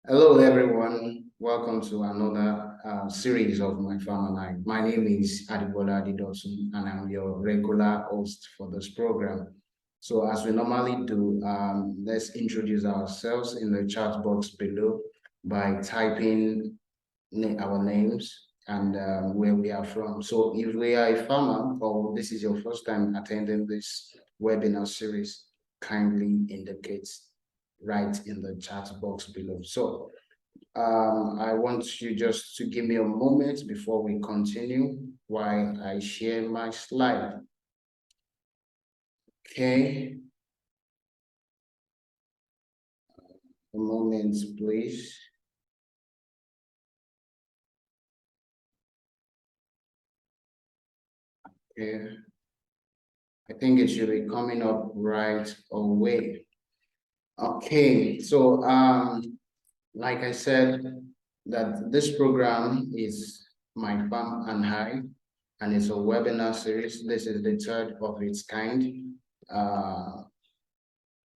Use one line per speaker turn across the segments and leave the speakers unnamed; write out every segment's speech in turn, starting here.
Hello, everyone. Welcome to another series of My Farmer Life. My name is Adibola Adidotun, and I'm your regular host for this program. So, as we normally do, let's introduce ourselves in the chat box below by typing our names and where we are from. So, if we are a farmer or this is your first time attending this webinar series, kindly indicate right in the chat box below. So I want you just to give me a moment before we continue while I share my slide. Okay, a moment, please. Okay, I think it should be coming up right away. Okay, so like I said, that this program is My Farm and I, and it's a webinar series. This is the third of its kind.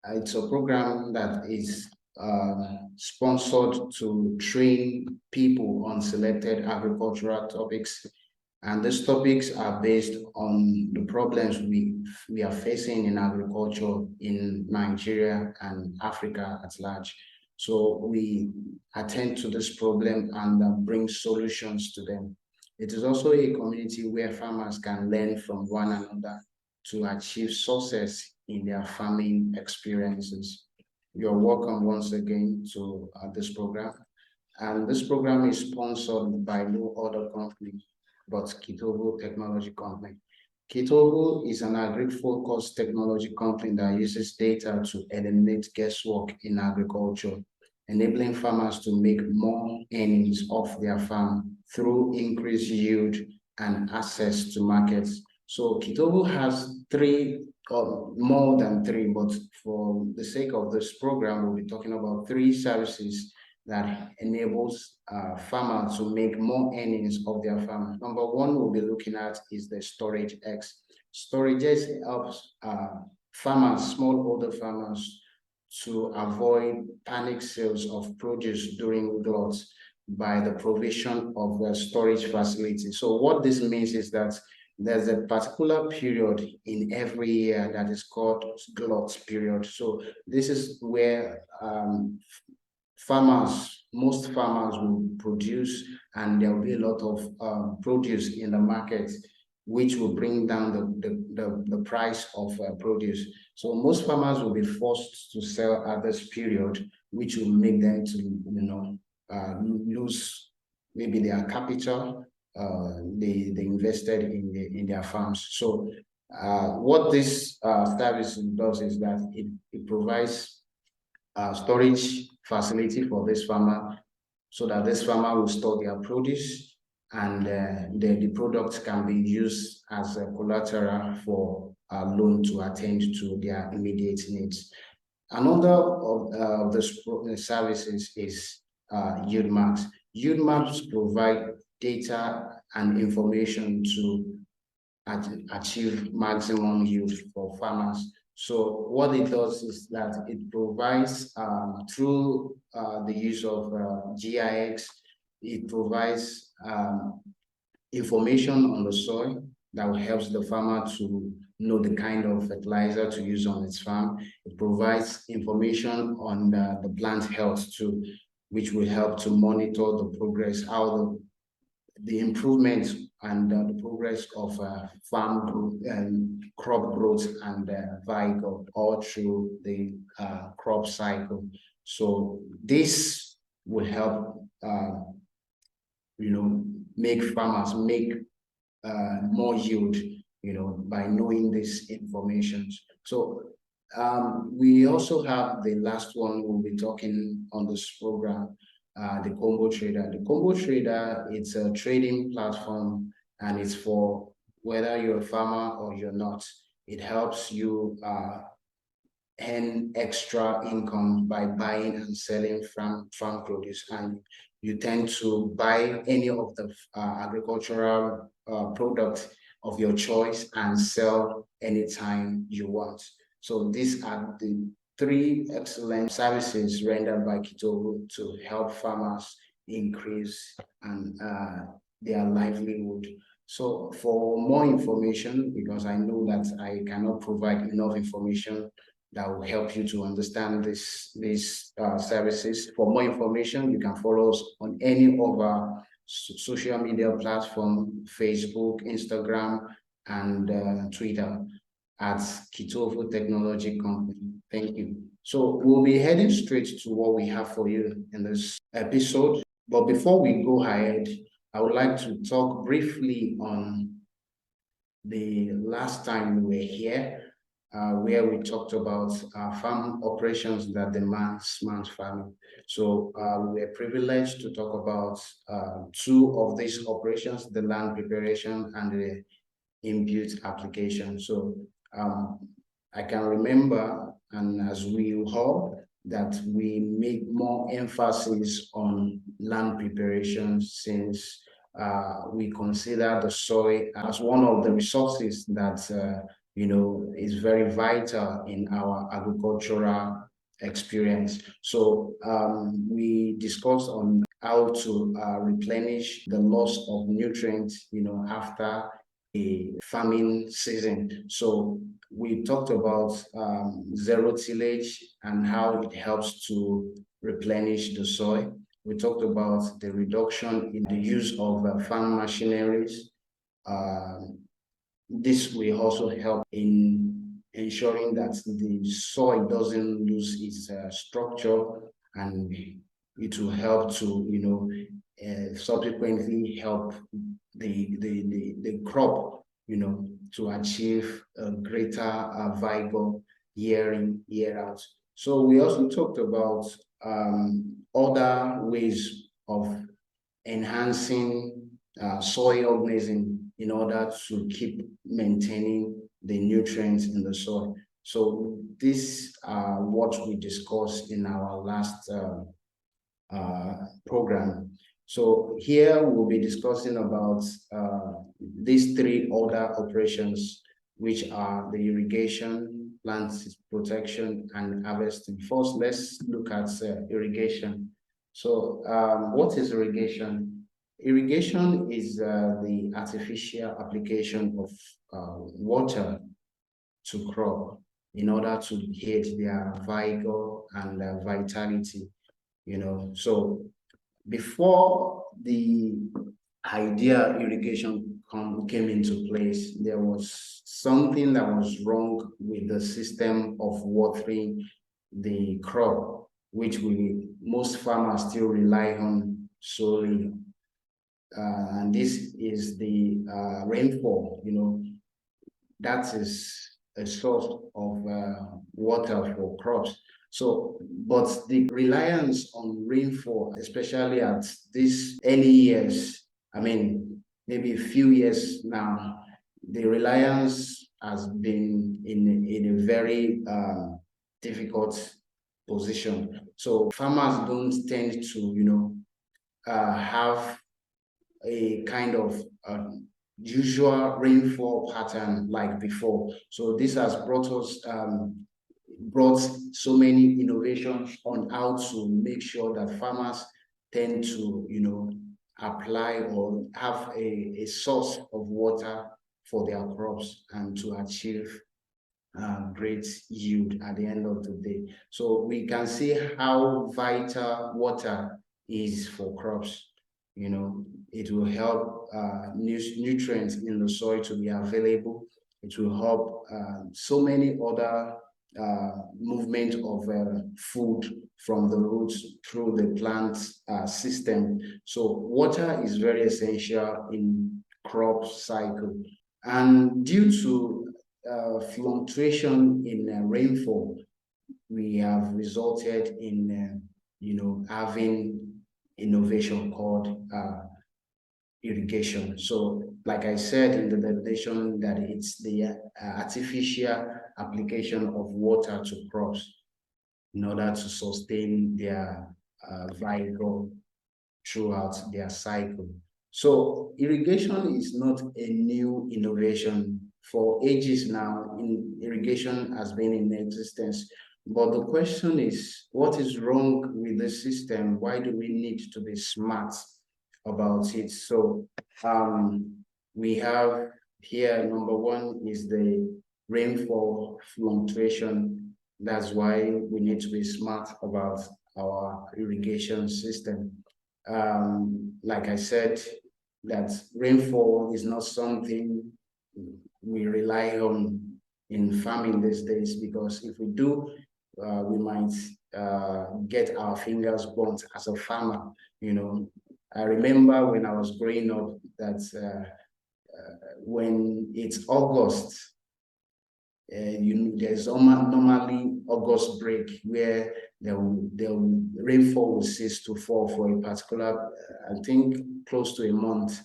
It's a program that is sponsored to train people on selected agricultural topics. And these topics are based on the problems we are facing in agriculture in Nigeria and Africa at large. So we attend to this problem and bring solutions to them. It is also a community where farmers can learn from one another to achieve success in their farming experiences. You're welcome once again to this program. And this program is sponsored by no other company but Kitovo Technology Company. Kitovo is an agri-focused technology company that uses data to eliminate guesswork in agriculture, enabling farmers to make more earnings off their farm through increased yield and access to markets. So Kitovo has three or more than three, but for the sake of this program, we'll be talking about three services that enables farmers to make more earnings of their farm. Number one we'll be looking at is the Storage X. Storage X helps farmers, smallholder farmers, to avoid panic sales of produce during gluts by the provision of a storage facility. So what this means is that there's a particular period in every year that is called glut period. So this is where most farmers will produce, and there will be a lot of produce in the market, which will bring down the price of produce. So most farmers will be forced to sell at this period, which will make them to lose maybe their capital they invested in their farms. So what this service does is that it provides storage facility for this farmer so that this farmer will store their produce, and the products can be used as a collateral for a loan to attend to their immediate needs. Another of the services is yield maps. Yield maps provide data and information to achieve maximum yield for farmers. So what it does is that it provides through the use of GIX, it provides information on the soil that helps the farmer to know the kind of fertilizer to use on its farm. It provides information on the plant health too, which will help to monitor the progress, how the improvements and the progress of farm growth and crop growth and cycle all through the crop cycle. So this will help, make farmers make more yield, by knowing this information. So we also have the last one we'll be talking on this program, the Combo Trader. The Combo Trader, it's a trading platform, and it's for whether you're a farmer or you're not. It helps you earn extra income by buying and selling farm produce, and you tend to buy any of the agricultural products of your choice and sell anytime you want. So these are three excellent services rendered by Kitovu to help farmers increase and their livelihood. So for more information, because I know that I cannot provide enough information that will help you to understand these services. For more information, you can follow us on any of our social media platform, Facebook, Instagram, and Twitter at Kitovu Technology Company. Thank you. So we'll be heading straight to what we have for you in this episode. But before we go ahead, I would like to talk briefly on the last time we were here, where we talked about farm operations that demand smart farming. So we were privileged to talk about two of these operations, the land preparation and the input application. So um, I can remember, and as we heard, that we make more emphasis on land preparation since we consider the soil as one of the resources that is very vital in our agricultural experience. So we discussed on how to replenish the loss of nutrients, after a farming season. So we talked about zero tillage and how it helps to replenish the soil. We talked about the reduction in the use of farm machineries. This will also help in ensuring that the soil doesn't lose its structure, and it will help to, subsequently help the crop, to achieve a greater vigor year in, year out. So we also talked about other ways of enhancing soil organism in order to keep maintaining the nutrients in the soil. So these are what we discussed in our last program. So here we'll be discussing about these three other operations, which are the irrigation, plant protection, and harvesting. First, let's look at irrigation. So what is irrigation? Irrigation is the artificial application of water to crop in order to aid their vigor and vitality. So before the idea irrigation came into place, there was something that was wrong with the system of watering the crop, which most farmers still rely on solely. And this is the rainfall. That is a source of water for crops. So, but the reliance on rainfall, especially at these early years, I mean, maybe a few years now, the reliance has been in a very difficult position. So farmers don't tend to, have a kind of usual rainfall pattern like before. So this has brought so many innovations on how to make sure that farmers tend to, apply or have a source of water for their crops and to achieve great yield at the end of the day. So we can see how vital water is for crops. It will help nutrients in the soil to be available. It will help so many other movement of food from the roots through the plant system. So water is very essential in crop cycle. And due to fluctuation in rainfall, we have resulted in, having innovation called irrigation. So, like I said in the definition, that it's the artificial application of water to crops in order to sustain their vigor throughout their cycle. So irrigation is not a new innovation. For ages now, irrigation has been in existence. But the question is, what is wrong with the system? Why do we need to be smart about it? So we have here, number one is the rainfall fluctuation. That's why we need to be smart about our irrigation system. Like I said, that rainfall is not something we rely on in farming these days, because if we do, we might get our fingers burnt as a farmer. I remember when I was growing up that when it's August, there's normally August break where the rainfall will cease to fall for a particular, I think, close to a month.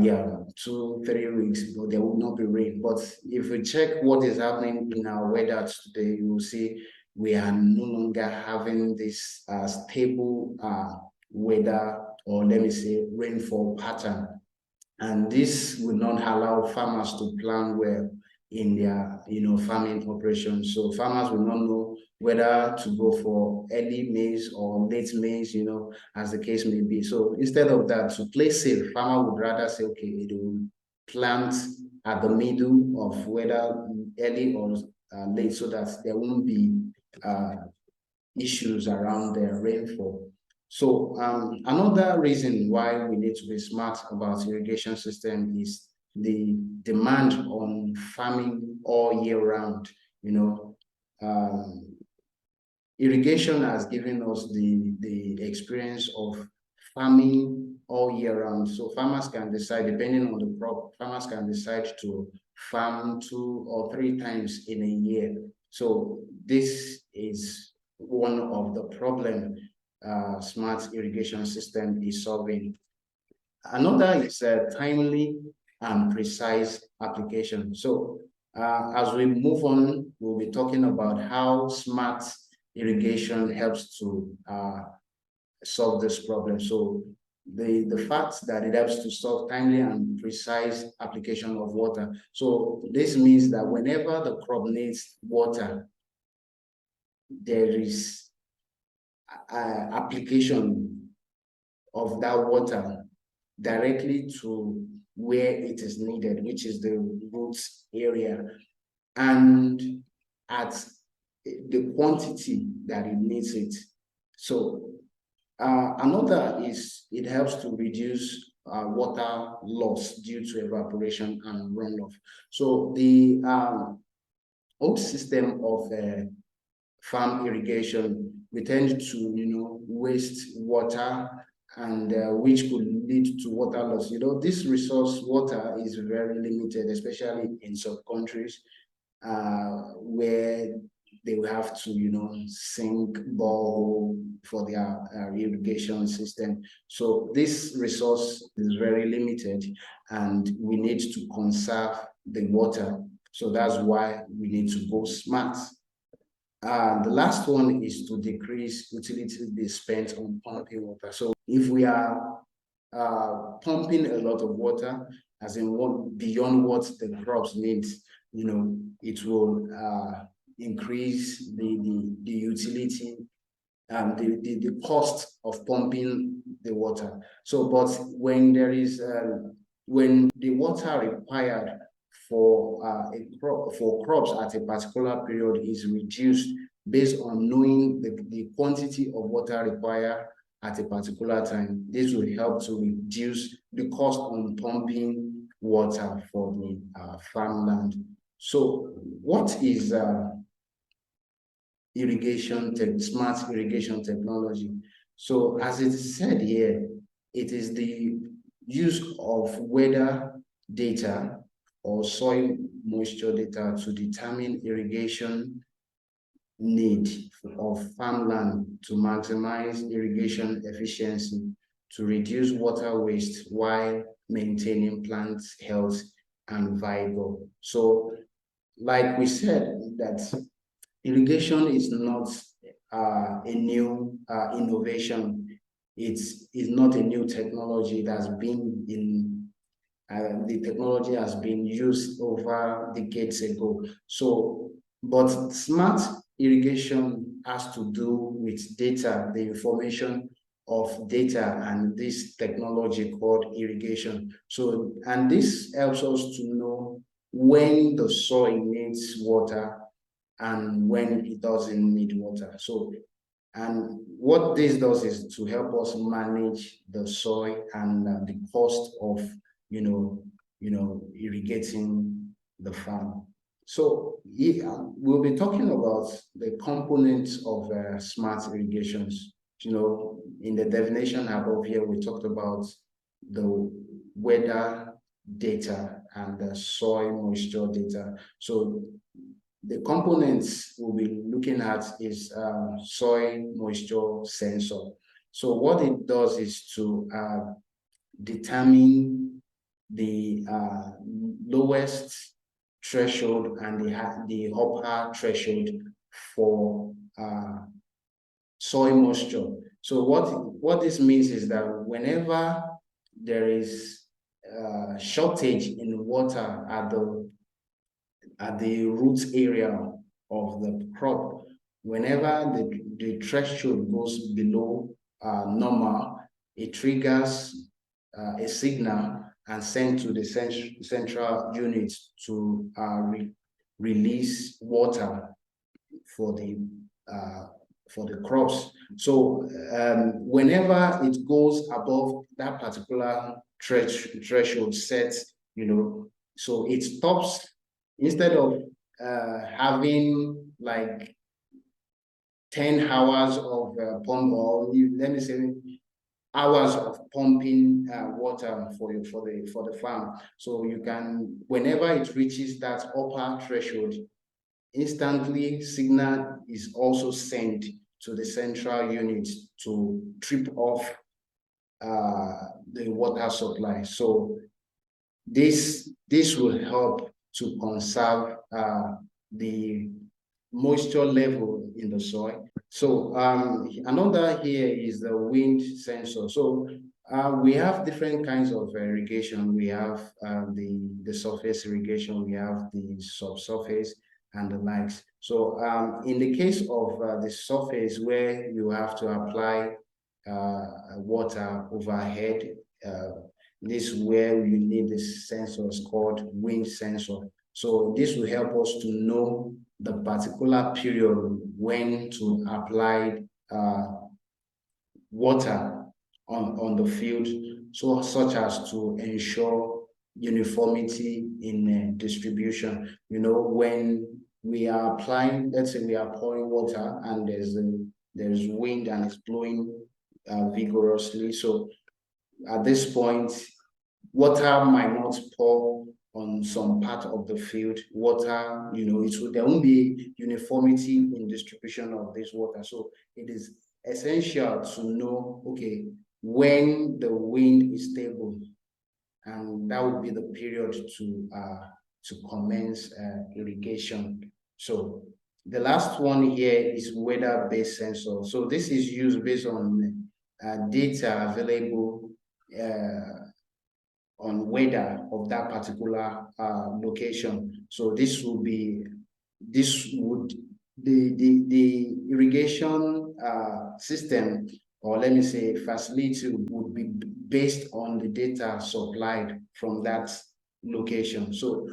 Yeah, 2 3 weeks, but there will not be rain. But if we check what is happening in our weather today, you will see we are no longer having this stable weather, or let me say rainfall pattern. And this will not allow farmers to plan well in their farming operations. So farmers will not know whether to go for early maize or late maize, as the case may be. So instead of that, to play safe, farmer would rather say, okay, it will plant at the middle of whether early or late, so that there won't be issues around the rainfall. So another reason why we need to be smart about irrigation system is the demand on farming all year round. Um, Irrigation has given us the experience of farming all year round. So farmers can decide, depending on the crop, farmers can decide to farm 2 or 3 times in a year. So this is one of the problem smart irrigation system is solving. Another is a timely and precise application. So as we move on, we'll be talking about how smart irrigation helps to solve this problem. So the fact that it helps to solve timely and precise application of water. So this means that whenever the crop needs water, there is application of that water directly to where it is needed, which is the roots area, and at the quantity that it needs it. So another is it helps to reduce water loss due to evaporation and runoff. So the old system of farm irrigation, we tend to, waste water, and which could lead to water loss. This resource water is very limited, especially in some countries where they will have to, sink borehole for their irrigation system. So this resource is very limited, and we need to conserve the water. So that's why we need to go smart. The last one is to decrease utility be spent on pumping water. So if we are pumping a lot of water, as in beyond what the crops need, it will increase the utility and the cost of pumping the water. So, but when there is when the water required for for crops at a particular period is reduced based on knowing the quantity of water required at a particular time, this will help to reduce the cost on pumping water for the farmland. So what is smart irrigation technology? So as it is said here, it is the use of weather data or soil moisture data to determine irrigation need of farmland, to maximize irrigation efficiency, to reduce water waste while maintaining plant health and vigor. So like we said, that irrigation is not a new innovation. It's not a new technology that's been in the technology has been used over decades ago. So, but smart irrigation has to do with data, the information of data and this technology called irrigation. So, and this helps us to know when the soil needs water and when it doesn't need water. So, and what this does is to help us manage the soil and the cost of, irrigating the farm. So we'll be talking about the components of smart irrigations. In the definition above here, we talked about the weather data and the soil moisture data. So the components we'll be looking at is soil moisture sensor. So what it does is to determine the lowest threshold and the upper threshold for soil moisture. So what this means is that whenever there is shortage in water at the root area of the crop, whenever the threshold goes below normal, it triggers a signal and sent to the central unit to release water for the crops. So whenever it goes above that particular threshold set, so it stops. Instead of having like 10 hours of pump, or let me say hours of pumping water for the farm. So you can, whenever it reaches that upper threshold, instantly signal is also sent to the central unit to trip off the water supply. So this will help to conserve the moisture level in the soil. So another here is the wind sensor. So we have different kinds of irrigation. We have the surface irrigation, we have the subsurface and the likes. So in the case of the surface, where you have to apply water overhead, this is where you need the sensors called wind sensor. So this will help us to know the particular period when to apply water on the field, so such as to ensure uniformity in distribution. When we are applying, let's say we are pouring water and there's wind and it's blowing vigorously. So at this point, water might not pour on some part of the field. Water, there won't be uniformity in distribution of this water. So it is essential to know, okay, when the wind is stable, and that would be the period to commence irrigation. So the last one here is weather-based sensor. So this is used based on data available on weather of that particular location. So the irrigation system, or let me say facility, would be based on the data supplied from that location. So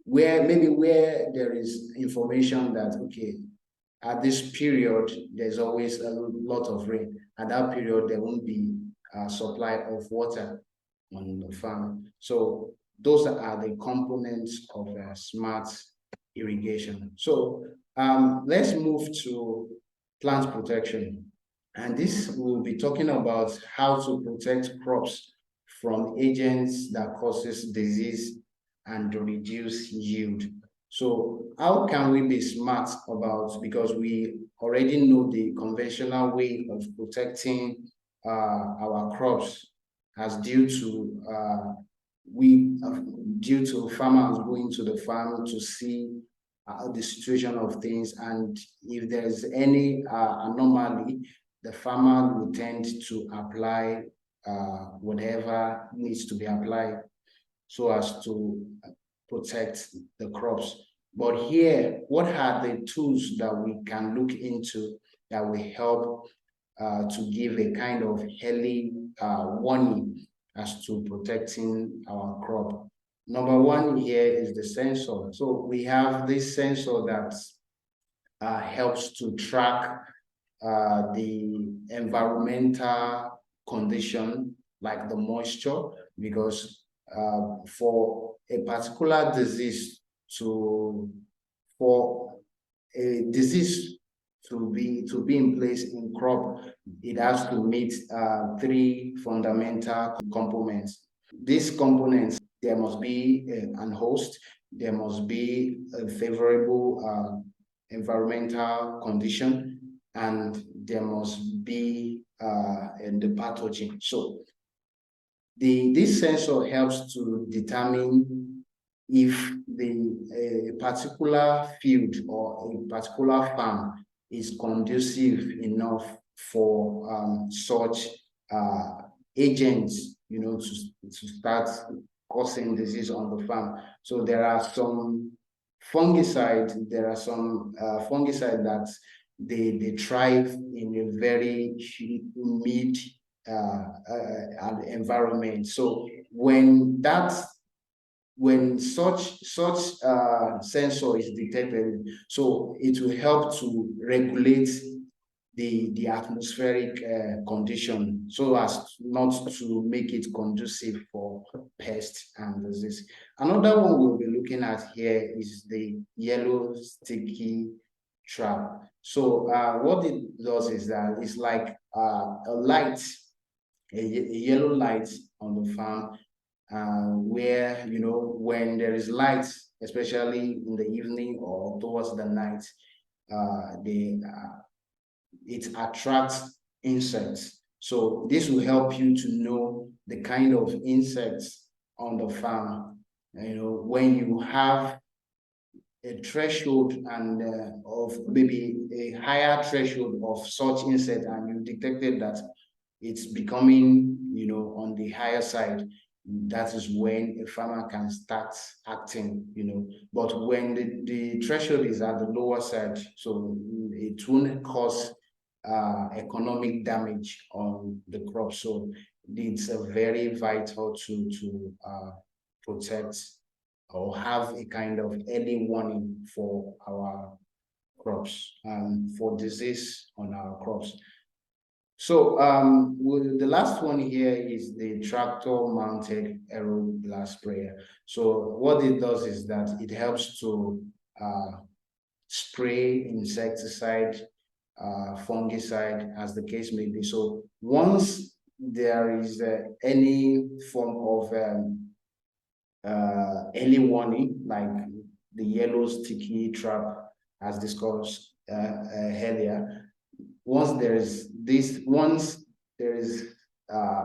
where there is information that, okay, at this period there's always a lot of rain, at that period there won't be a supply of water on the farm. So those are the components of smart irrigation. So let's move to plant protection. And this will be talking about how to protect crops from agents that causes disease and to reduce yield. So how can we be smart about, because we already know the conventional way of protecting our crops as due to farmers going to the farm to see the situation of things, and if there's any anomaly, the farmer will tend to apply whatever needs to be applied so as to protect the crops. But here, what are the tools that we can look into that will help to give a kind of early warning as to protecting our crop? Number one here is the sensor. So we have this sensor that helps to track the environmental condition like the moisture, because for a particular disease to for a disease to be in place in crop, it has to meet three fundamental components. These components, there must be an host, there must be a favorable environmental condition, and there must be the pathogen. So this sensor helps to determine if the particular field or a particular farm is conducive enough for such agents, to start causing disease on the farm. So there are some fungicide that they thrive in a very humid environment. So when such sensor is detected, so it will help to regulate the atmospheric condition so as not to make it conducive for pests and disease. Another one we'll be looking at here is the yellow sticky trap. So what it does is that it's like a light, a yellow light on the farm, where when there is light, especially in the evening or towards the night, it attracts insects. So this will help you to know the kind of insects on the farm. When you have a threshold and of maybe a higher threshold of such insect, and you detected that it's becoming on the higher side, that is when a farmer can start acting. But when the threshold is at the lower side, so it won't cause economic damage on the crop. So it's a very vital to protect or have a kind of early warning for our crops, for disease on our crops. So the last one here is the tractor mounted aero blast sprayer. So what it does is that it helps to spray insecticide, fungicide, as the case may be. So once there is any form of early warning, like the yellow sticky trap as discussed earlier, once there is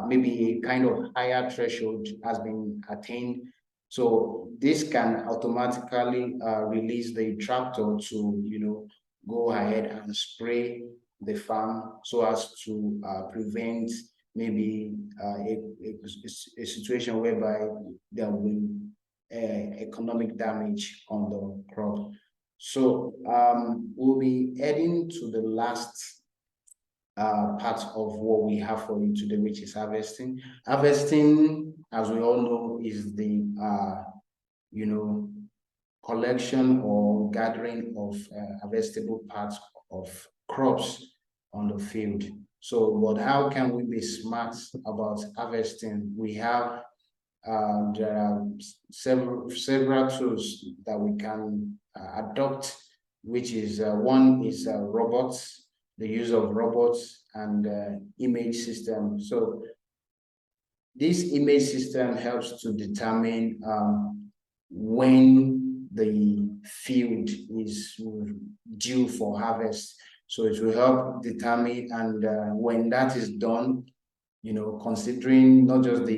maybe a kind of higher threshold has been attained, so this can automatically release the tractor to go ahead and spray the farm so as to prevent maybe a situation whereby there will be economic damage on the crop. So we'll be heading to the last part of what we have for you today, which is harvesting. Harvesting, as we all know, is the collection or gathering of harvestable parts of crops on the field. So, but how can we be smart about harvesting? We have there are several tools that we can adopt, which is one is robots, the use of robots and image system. So this image system helps to determine when the field is due for harvest. So it will help determine, and when that is done, considering not just the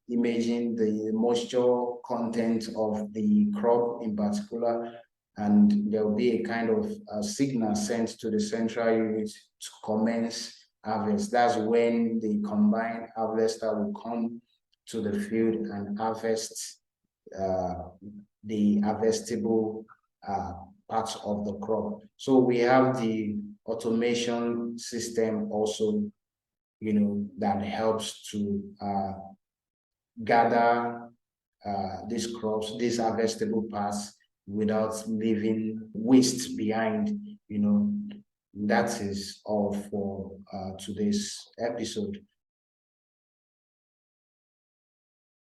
imaging the moisture content of the crop in particular, and there will be a kind of signal sent to the central unit to commence harvest. That's when the combined harvester will come to the field and harvest the harvestable parts of the crop. So we have the automation system also, that helps to gather these crops, these harvestable parts without leaving waste behind. That is all for today's episode.